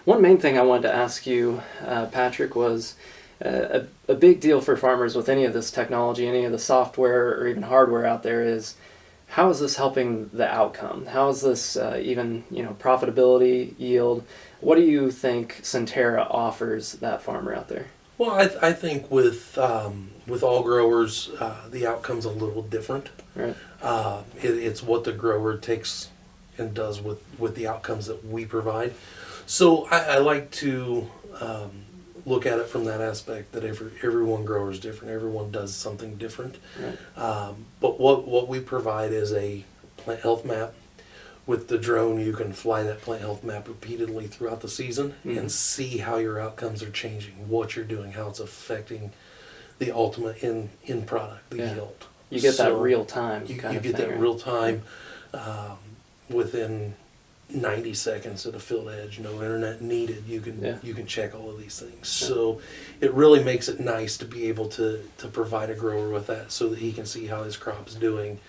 One main thing I wanted to ask you, Patrick, was a big deal for farmers with any of this technology, any of the software or even hardware out there is, how is this helping the outcome? How is this even, profitability, yield? What do you think Sentera offers that farmer out there? Well, I think with all growers, the outcome's a little different. Right. It's what the grower takes and does with the outcomes that we provide. So I like to look at it from that aspect that everyone grower is different. Everyone does something different. Right. But what we provide is a plant health map. With the drone, you can fly that plant health map repeatedly throughout the season and see how your outcomes are changing, what you're doing, how it's affecting the ultimate end product, the yield. You get that real time. You get that real time within 90 seconds at a field edge, no internet needed. You can check all of these things. So it really makes it nice to be able to provide a grower with that so that he can see how his crop's doing.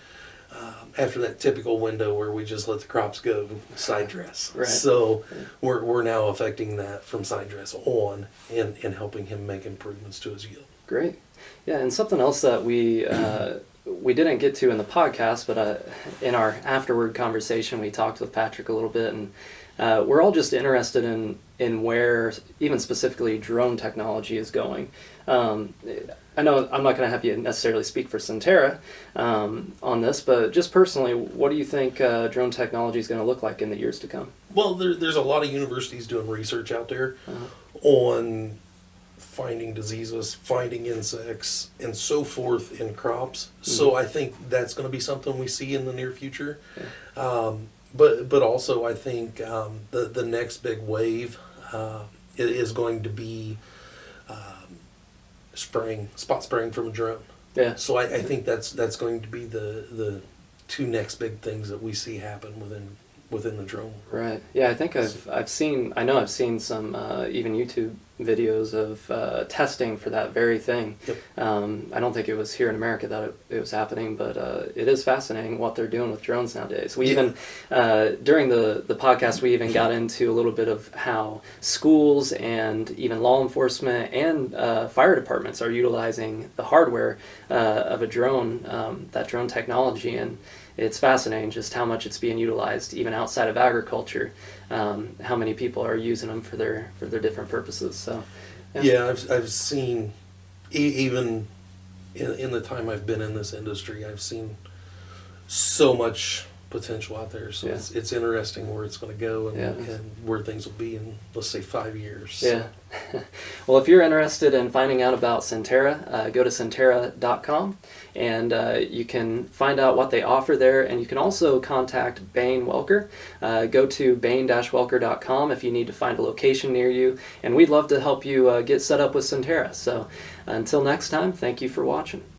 After that typical window where we just let the crops go side dress. Right. So we're now affecting that from side dress on and helping him make improvements to his yield. Great. Yeah, and something else that we didn't get to in the podcast, but in our afterward conversation, we talked with Patrick a little bit, and we're all just interested in where, even specifically, drone technology is going. I know I'm not going to have you necessarily speak for Sentera on this, but just personally, what do you think drone technology is going to look like in the years to come? Well, there's a lot of universities doing research out there on finding diseases, finding insects, and so forth in crops. So I think that's going to be something we see in the near future. But also I think the next big wave is going to be spot spraying from a drone. Yeah. So I think that's going to be the two next big things that we see happen within the drone world. Right. Yeah, I think I've seen some even YouTube videos of testing for that very thing. Yep. I don't think it was here in America that it was happening, but it is fascinating what they're doing with drones nowadays. We even, during the podcast, we even got into a little bit of how schools and even law enforcement and fire departments are utilizing the hardware of a drone, that drone technology, and it's fascinating just how much it's being utilized even outside of agriculture, how many people are using them for their different purposes. So, I've seen, even in the time I've been in this industry, I've seen so much potential out there. So it's interesting where it's going to go and where things will be in, let's say, 5 years. Yeah. Well, if you're interested in finding out about Sentera, go to Sentera.com and you can find out what they offer there, and you can also contact Bane-Welker. Go to Bane-Welker.com if you need to find a location near you, and we'd love to help you get set up with Sentera. So until next time, thank you for watching.